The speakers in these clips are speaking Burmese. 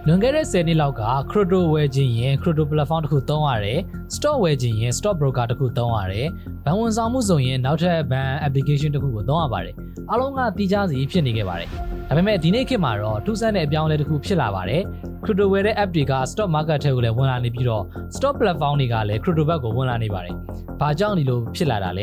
လွန်ခဲ့တဲ့10နှစ်လောက်က crypto ဝယ်ခြင်းရင် crypto platform တစ်ခုသုံးရတယ် stock ဝယ်ခြင်းရင် stock broker တစ်ခုသုံးရတယ်ဘဏ်ဝန်ဆောင်မှုဆိုရင်နောက်ထပ်ဘဏ် application တစ်ခုကိုသုံးရပါတယ်အားလုံးကတီးခြားစီဖြစ်နေခဲ့ပါတယ်ဒါပေမဲ့ဒီနေ့ခေတ်မှာတော့ထူးဆန်းတဲ့အပြောင်းအလဲတစ်ခုဖြစ်လာပါတယ် crypto ဝယ်တဲ့ app တွေက stock market ထဲကိုလည်းဝင်လာနေပြီးတော့ stock platform တွေကလည်း crypto ဘက်ကိုဝင်လာနေပါတယ်ဘာကြောင့်ဒီလိုဖြစ်လာတာလဲ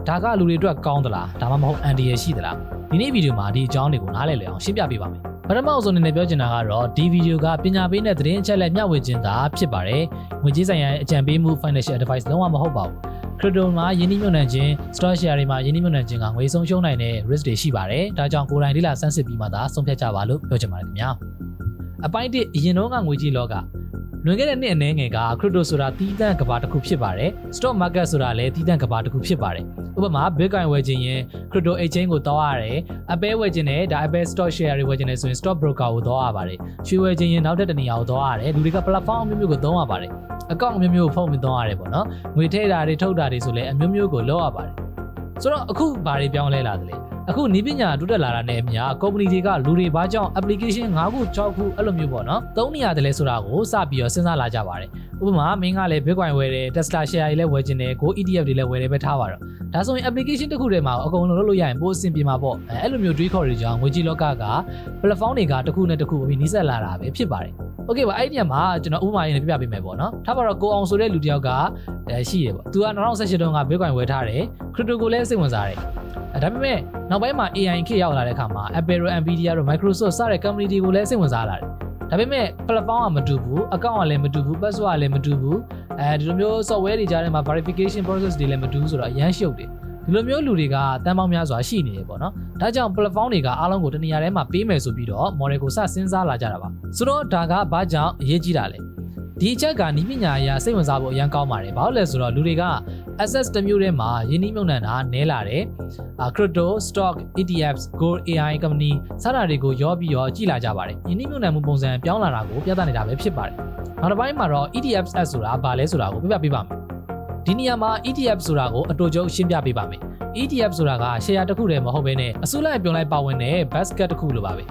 ဒါကလူတွေအတွက်ကောင်းသလားဒါမှမဟုတ်အန်တီရရှိသလားဒီနေ့ဗီဒီယိုမှာဒီအကြောင်းတွေကိုနားလည်လည်အောင်ရှင်းပြပေးပါမယ်ပထမအဆုံးအနေနဲ့ပြောချင်တာကတော့ဒီဗီဒီယိုကပညာပေးတဲ့သတင်းအချက်အလက်မျှဝေခြင်းသာဖြစ်ပါတယ်ငွေကြေးဆိုင်ရာအကြံပေးမှု financial advice လုံးဝမဟုတ်ပါဘူး crypto မှာယင်းနှိမ့်မြုပ်နှံခြင်း stock share တွေမှာယင်းနှိမ့်မြုပ်နှံခြင်းကငွေဆုံးရှုံးနိုင်တဲ့ risk တွေရှိပါတယ်ဒါကြောင့်ကိုယ်တိုင်လေ့လာဆန်းစစ်ပြီးမှသာဆုံးဖြတ်ကြပါလို့ပြောချင်ပါတယ်ခင်ဗျာအပိုင်း1အရင်တော့ကငွေကြေးလောကလွန်ခဲ့တဲ့နှစ်အနည်းငယ်က crypto ဆိုတာတီးတန့်ကဘာတစ်ခုဖြစ်ပါတယ် stock market ဆိုတာလည်းတီးတန့်ကဘာတစ်ခုဖြစ်ပါတယ်ဥပမာ bitcoin ဝယ်ခြင်းရင် crypto exchange ကိုတောင်းရတယ်အပဲဝယ်ခြင်းနဲ့ဒါအပဲ stock share တွေဝယ်ခြင်းနဲ့ဆိုရင် stock broker ကိုတောင်းရပါတယ်ရွှေဝယ်ခြင်းရင်နောက်ထပ်တစ်နေရာကိုတောင်းရတယ်လူတွေက platform အမျိုးမျိုးကိုတောင်းရပါတယ်အကောင့်အမျိုးမျိုးကိုဖုန်းပြီးတောင်းရတယ်ပေါ့နော်ငွေထည့်တာတွေထုတ်တာတွေဆိုလည်းအမျိုးမျိုးကိုလုပ်ရပါတယ်ဆိုတော့အခုဘာတွေပြောင်းလဲလာသလဲအခုနည်းပညာတိုးတက်လာတာနဲ့အမျှကုမ္ပဏီတွေကလူတွေဘာကြောင့် application 5ခု6ခုအဲ့လိုမျိုးပေါ့နော်သုံးနေရတယ်လဲဆိုတာကိုစပြီးတော့စဉ်းစားလာကြပါတယ်ဥပမာမင်းကလည်း bitcoin ဝယ်တယ် tesla share တွေလည်းဝယ်ခြင်းတယ် go etf တွေလည်းဝယ်တယ်ပဲထားပါတော့ဒါဆိုရင် application တစ်ခုထဲမှာအကုန်လုံးလုပ်လို့ရရင်ပိုအဆင်ပြေမှာပေါ့အဲ့လိုမျိုးတွေးခေါ်တွေကြောင့်ငွေကြေးလောကက platform တွေကတစ်ခုနဲ့တစ်ခုပြီးနှိစက်လာတာပဲဖြစ်ပါတယ်โอเคပါအဲ့ဒီညမှာကျွန်တော်ဥပမာရင်းနဲ့ပြပြပေးမယ်ပေါ့နော်ထားပါတော့ကိုအောင်ဆိုတဲ့လူတစ်ယောက်ကရှိရပေါ့သူက2018တုန်းက bitcoin ဝယ်ထားတယ် crypto ကိုလည်းစိတ်ဝင်စားတယ်ဒါပေမဲ့နောက်ပိုင်းမှာ AI ခေတ်ရောက်လာတဲ့အခါမှာ Apple တို့ Nvidia တို့ Microsoft စတဲ့ company တွေကိုလည်းစိတ်ဝင်စားလာတယ်ဒါပေမဲ့ platform ကမတူဘူး account ကလည်းမတူဘူး password ကလည်းမတူဘူးဒီလိုမျိုး software တွေကြားထဲမှာ verification process တွေလည်းမတူဘူးဆိုတော့အရန်ရှုပ်တယ်ဒီလိုမျိုးလူတွေကတန်းပေါင်းများစွာရှိနေတယ်ပေါ့နော်ဒါကြောင့် platform တွေကအားလုံးကိုတနေရာထဲမှာပေးမယ်ဆိုပြီးတော့ model ကိုစစဉ်းစားလာကြတာပါဆိုတော့ဒါကဘာကြောင့်အရေးကြီးတာလဲဒီအချက်ကနည်းပညာအရာစိတ်ဝင်စားဖို့အရန်ကောင်းပါတယ်ဘာလို့လဲဆိုတော့လူတွေက access တစ်မျိုးထဲမှာယင်းနှိမ့်မြုပ်နှံတာနည်းလာတယ်crypto stock ETFs gold AI company စတာတွေကိုရောပြီးတော့ကြည့်လာကြပါတယ်ယင်းနှိမ့်မြုပ်နှံမှုပုံစံပြောင်းလာတာကိုပြသနေတာပဲဖြစ်ပါတယ်နောက်တစ်ပိုင်းမှာတော့ ETFs ဆိုတာဘာလဲဆိုတာကိုပြပြပေးပါမယ်ဒီနေရာမှာ ETF ဆိုတာကိုအတူတူရှင်းပြပေးပါမယ် ETF ဆိုတာက share တစ်ခုတည်းမဟုတ်ဘဲနဲ့အစုလိုက်ပြုံလိုက်ပါဝင်တဲ့ basket တစ်ခုလိုပါပဲ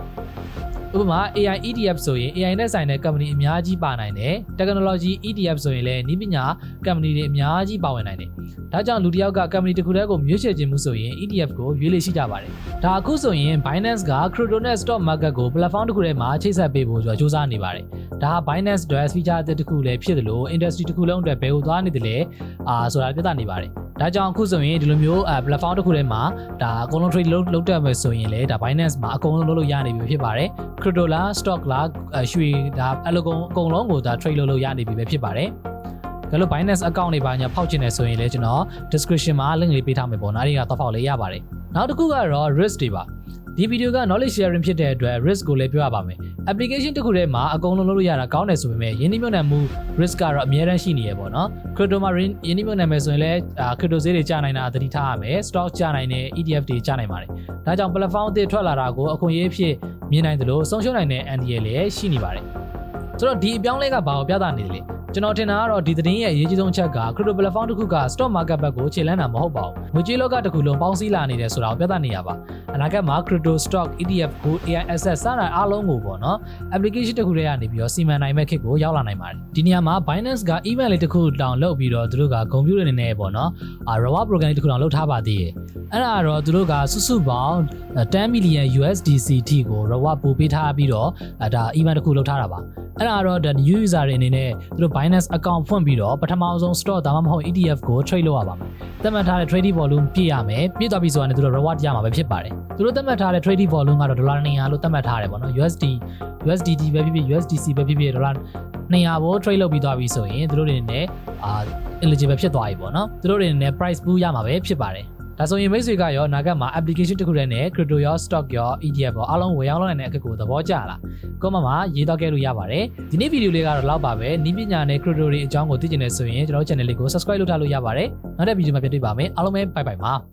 ဥပမာ AI ETF ဆိုရင် AI နဲ့ဆိုင်တဲ့ company အများကြီးပါနိုင်တယ် technology ETF ဆိုရင်လည်းနည်းပညာ company တွေအများကြီးပါဝင်နိုင်တယ်ဒါကြောင့်လူတစ်ယောက်က company တစ်ခုတည်းကိုရွေးချယ်ခြင်းမှုဆိုရင် ETF ကိုရွေးလေ့ရှိကြပါတယ်ဒါအခုဆိုရင် Binance က crypto နဲ့ stock market ကို platform တစ်ခုထဲမှာချိတ်ဆက်ပေးဖို့ကြိုးစားနေပါတယ်ဒါဟာ Binance အတွက် feature တစ်ခုလည်းဖြစ်တယ်လို့ industry တစ်ခုလုံးအတွက်ဘယ်ကိုသွားနေတယ်လဲဆိုတာပြသနေပါတယ်ဒါကြောင့်အခုဆိုရင်ဒီလိုမျိုးplatform တစ်ခုထဲမှာဒါအကုန်လုံး trade လုပ်တတ်မယ်ဆိုရင်လည်းဒါ Binance မှာအကုန်လုံးလုပ်လို့ရနေပြီဖြစ်ပါတယ် crypto လား stock လားရွှေဒါအကုန်လုံးကိုဒါ trade လုပ်လို့ရနေပြီပဲဖြစ်ပါတယ်ဒါလို့ Binance account တွေပါညာဖောက်ချင်တယ်ဆိုရင်လည်းကျွန်တော် description မှာ link လေးပေးထားမယ်ပေါ့နော်အဲ့ဒီကတော့ဖောက်လေးရပါတယ်နောက်တစ်ခုကတော့ risk တွေပါဒီဗီဒီယိုက knowledge sharing ဖြစ်တဲ့အတွက် risk ကိုလည်းပြောရပါမယ် application တစ်ခုထဲမှာအကုန်လုံးလုပ်လို့ရတာကောင်းတယ်ဆိုပေမဲ့ယင်းနှိမ့်မြုပ်နှံမှု risk ကတော့အများတန်းရှိနေရပေါ့နော် crypto မှာယင်းနှိမ့်မြုပ်နှံမယ်ဆိုရင်လည်းcrypto ဈေးတွေကျနိုင်တာသတိထားရမယ် stock ကျနိုင်တယ် ETF တွေကျနိုင်ပါတယ်ဒါကြောင့် platform အသစ်ထွက်လာတာကိုအခွင့်အရေးဖြစ်မြင်နိုင်တယ်လို့ဆုံးရှုံးနိုင်တဲ့ NDL လည်းရှိနေပါတယ်ဆိုတော့ဒီအပြောင်းလဲကဘာကိုပြသနေတယ်လဲကျွန်တော်ထင်တာကတော့ဒီသတင်းရဲ့အရေးကြီးဆုံးအချက်က crypto platform တစ်ခုက stock market ဘက်ကိုခြေလှမ်းတာမဟုတ်ပါဘူးငွေကြေးလောကတစ်ခုလုံးပေါင်းစည်းလာနေတယ်ဆိုတာကိုပြသနေရပါအနာဂတ်မှာ crypto stock ETF gold AI asset စတာအားလုံးကိုပေါ့နော် application တစ်ခုတည်းကနေပြီးတော့စီမံနိုင်မဲ့ခေတ်ကိုရောက်လာနိုင်ပါတယ်ဒီနေရာမှာ Binance က event လေးတစ်ခုတောင်လုပ်ပြီးတော့သူတို့ကဂုဏ်ပြုနေနေပေါ့နော်reward program တစ်ခုတောင်လုပ်ထားပါသေးတယ်အဲ့ဒါတော့သူတို့ကစုစုပေါင်း10 million USDC ထိကို reward ပို့ပေးထားပြီးတော့ဒါ event တစ်ခုလုပ်ထားတာပါအဲ့ဒါတော့ new user တွေအနေနဲ့သူတို့ Binance account ဖွင့်ပြီးတော့ပထမဆုံး stock ဒါမှမဟုတ် ETF ကို trade လုပ်ရပါမယ်သတ်မှတ်ထားတဲ့ trading volume ပြည့်ရမယ်ပြည့်သွားပြီဆိုရင်သူတို့ reward ရမှာပဲဖြစ်ပါတယ်သူတို့သတ်မှတ်ထားတဲ့ trading volume ကတော့$200လို့သတ်မှတ်ထားတယ်ပေါ့နော် USDT ပဲဖြစ်ဖြစ် USDC ပဲဖြစ်ဖြစ်$200ကို trade လုပ်ပြီးသွားပြီဆိုရင်သူတို့တွေနဲ့eligible ဖြစ်သွားပြီပေါ့နော်သူတို့တွေနဲ့ price pool ရမှာပဲဖြစ်ပါတယ်ဒါဆိုရင်မိတ်ဆွေကရောအနာဂတ်မှာ application တစ်ခုတည်းနဲ့ crypto ရော stock ရော ETF ရောအားလုံးဝယ်ရောက်နိုင်တဲ့အခေတ်ကိုသဘောကျလား comment မှာရေးတော့ခဲ့လို့ရပါတယ်ဒီနေ့ဗီဒီယိုလေးကတော့လောက်ပါပဲနည်းပညာနဲ့ crypto တွေအကြောင်းကိုသိချင်တယ်ဆိုရင်ကျွန်တော် channel လေးကို subscribe လုပ်ထားလို့ရပါတယ်နောက်တဲ့ဗီဒီယိုမှာပြန်တွေ့ပါမယ်အားလုံးပဲ bye bye ပါ